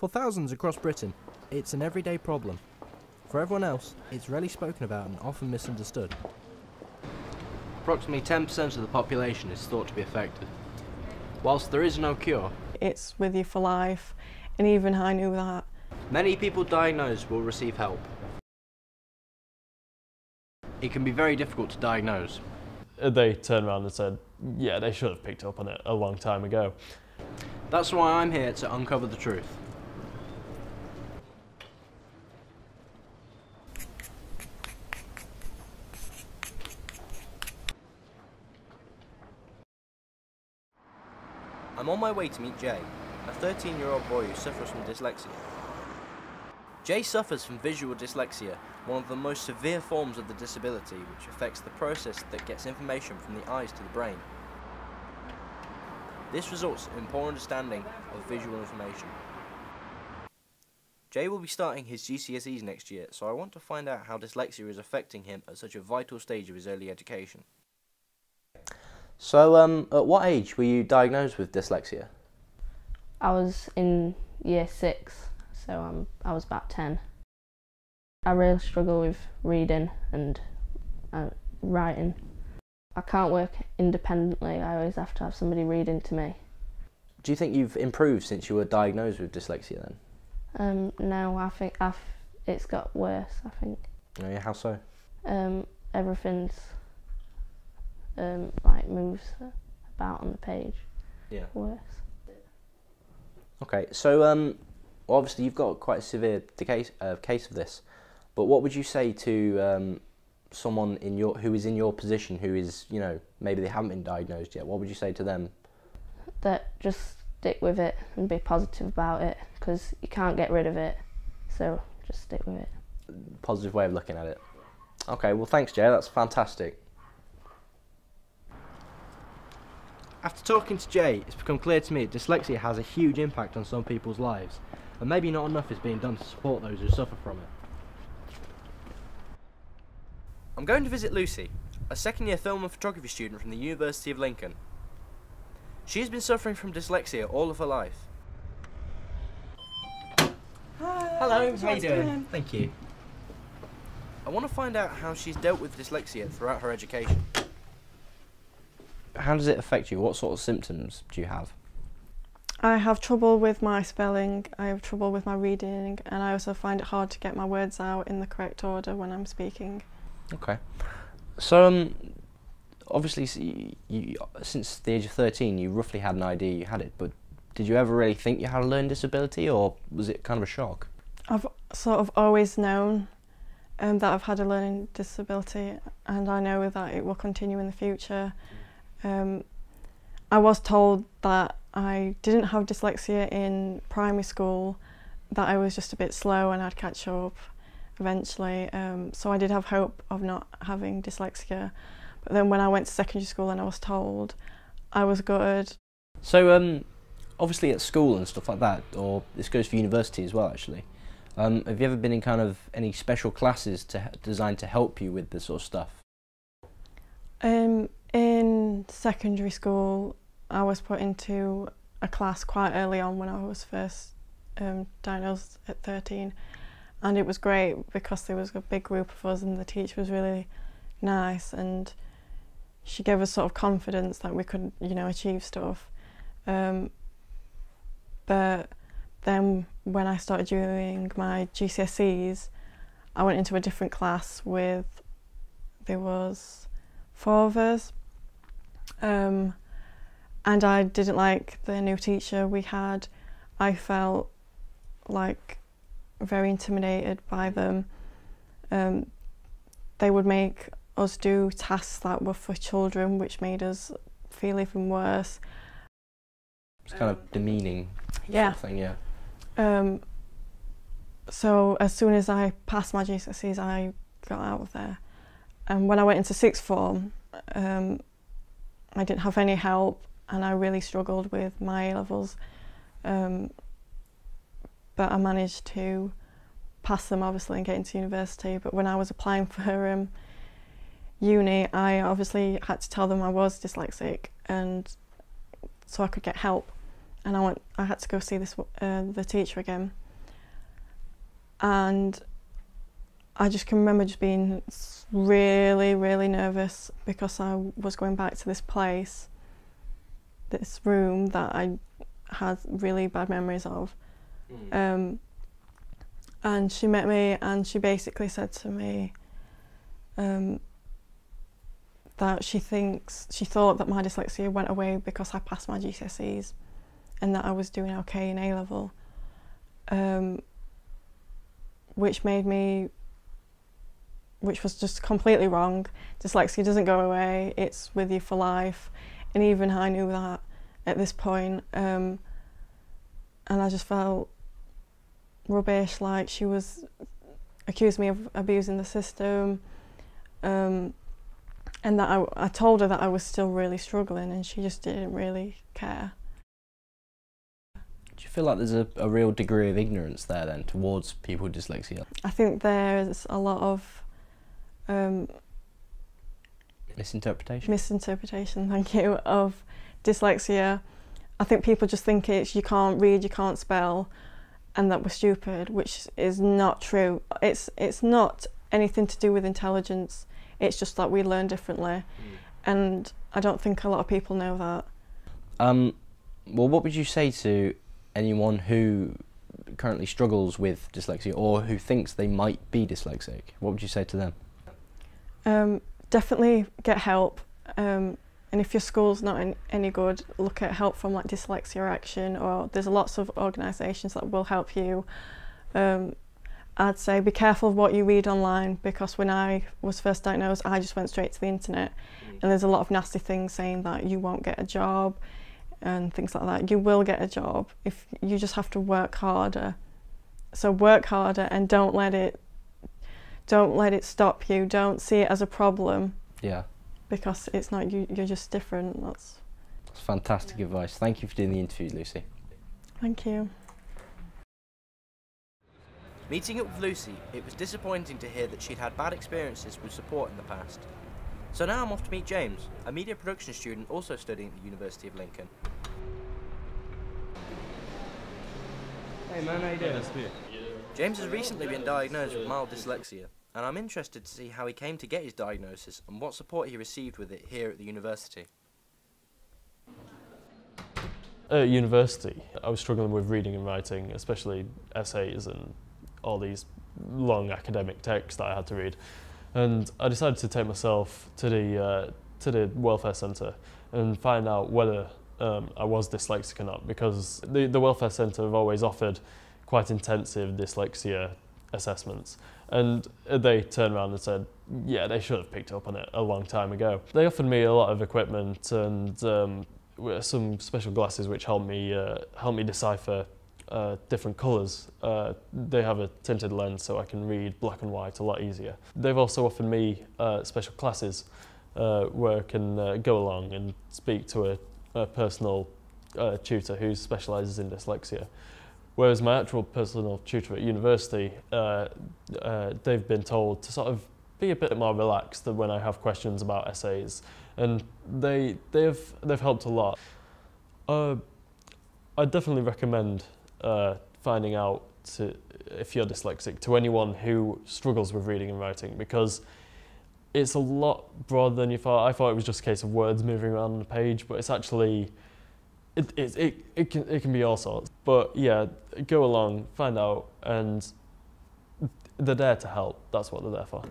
For thousands across Britain, it's an everyday problem. For everyone else, it's rarely spoken about and often misunderstood. Approximately 10% of the population is thought to be affected. Whilst there is no cure, it's with you for life, and even I knew that. Many people diagnosed will receive help. It can be very difficult to diagnose. They turned around and said, yeah, they should have picked up on it a long time ago. That's why I'm here to uncover the truth. I'm on my way to meet Jay, a 13-year-old boy who suffers from dyslexia. Jay suffers from visual dyslexia, one of the most severe forms of the disability, which affects the process that gets information from the eyes to the brain. This results in poor understanding of visual information. Jay will be starting his GCSEs next year, so I want to find out how dyslexia is affecting him at such a vital stage of his early education. So, at what age were you diagnosed with dyslexia? I was in year 6, so I was about 10. I really struggle with reading and writing. I can't work independently, I always have to have somebody reading to me. Do you think you've improved since you were diagnosed with dyslexia then? No, I think it's got worse, I think. Oh yeah, how so? Everything's like moves about on the page. Yeah. Worse. Okay, so obviously you've got quite a severe case of this, but what would you say to someone who is in your position, who is, you know, maybe they haven't been diagnosed yet? What would you say to them? That just stick with it and be positive about it, because you can't get rid of it, so just stick with it. Positive way of looking at it. Okay, well thanks Jay, that's fantastic. After talking to Jay, it's become clear to me that dyslexia has a huge impact on some people's lives, and maybe not enough is being done to support those who suffer from it. I'm going to visit Lucy, a second-year film and photography student from the University of Lincoln. She has been suffering from dyslexia all of her life. Hi, Hello, how you doing? doing? Thank you. I want to find out how she's dealt with dyslexia throughout her education. How does it affect you? What sort of symptoms do you have? I have trouble with my spelling, I have trouble with my reading, and I also find it hard to get my words out in the correct order when I'm speaking. Okay. So, obviously, you, since the age of 13, you roughly had an idea you had it, but did you ever really think you had a learning disability, or was it kind of a shock? I've sort of always known that I've had a learning disability, and I know that it will continue in the future. I was told that I didn't have dyslexia in primary school, that I was just a bit slow and I'd catch up eventually, so I did have hope of not having dyslexia. But then when I went to secondary school and I was told, I was gutted. So, obviously at school and stuff like that, or this goes for university as well actually, have you ever been in kind of any special classes designed to help you with this sort of stuff? In secondary school, I was put into a class quite early on when I was first diagnosed at 13, and it was great because there was a big group of us and the teacher was really nice, and she gave us sort of confidence that we could, you know, achieve stuff. But then when I started doing my GCSEs, I went into a different class there was 4 of us, and I didn't like the new teacher we had. I felt like very intimidated by them. They would make us do tasks that were for children, which made us feel even worse. It's kind of demeaning Yeah. sort of thing, yeah. So as soon as I passed my GCSEs, I got out of there. And when I went into sixth form, I didn't have any help, and I really struggled with my A-levels. But I managed to pass them, obviously, and get into university. But when I was applying for uni, I obviously had to tell them I was dyslexic, and so I could get help. and I had to go see the teacher again, and I just can remember just being really, really nervous because I was going back to this place, this room that I had really bad memories of. And she met me and she basically said to me that she thought that my dyslexia went away because I passed my GCSEs and that I was doing okay in A-level, which was just completely wrong. Dyslexia doesn't go away, it's with you for life, and even I knew that at this point, and I just felt rubbish, like she was accused me of abusing the system, and that I told her that I was still really struggling and she just didn't really care. Do you feel like there's a real degree of ignorance there then towards people with dyslexia? I think there's a lot of misinterpretation, thank you, of dyslexia. I think people just think it's you can't read, you can't spell, and that we're stupid, which is not true. It's not anything to do with intelligence, it's just that we learn differently, and I don't think a lot of people know that. Well, what would you say to anyone who currently struggles with dyslexia or who thinks they might be dyslexic? What would you say to them? Definitely get help, and if your school's not any good, look at help from like Dyslexia Action, or there's lots of organisations that will help you. I'd say be careful of what you read online, because when I was first diagnosed I just went straight to the internet, and there's a lot of nasty things saying that you won't get a job and things like that. You will get a job if you just have to work harder. So work harder and don't let it stop you. Don't see it as a problem. Yeah. Because it's not you, you're just different. That's fantastic advice. Thank you for doing the interview, Lucy. Thank you. Meeting up with Lucy, it was disappointing to hear that she'd had bad experiences with support in the past. So now I'm off to meet James, a media production student also studying at the University of Lincoln. Hey man, how you doing? James has recently been diagnosed with mild dyslexia, and I'm interested to see how he came to get his diagnosis and what support he received with it here at the university. At university, I was struggling with reading and writing, especially essays and all these long academic texts that I had to read. And I decided to take myself to the welfare centre and find out whether I was dyslexic or not, because the welfare centre have always offered quite intensive dyslexia assessments, and they turned around and said, yeah, they should have picked up on it a long time ago. They offered me a lot of equipment and some special glasses which helped me decipher different colours. They have a tinted lens so I can read black and white a lot easier. They've also offered me special classes where I can go along and speak to a personal tutor who specialises in dyslexia. Whereas my actual personal tutor at university, they've been told to sort of be a bit more relaxed when I have questions about essays, and they've helped a lot. I definitely recommend finding out if you're dyslexic to anyone who struggles with reading and writing, because it's a lot broader than you thought. I thought it was just a case of words moving around on the page, but it's actually it can be all sorts. But yeah, go along, find out, and they're there to help. That's what they're there for.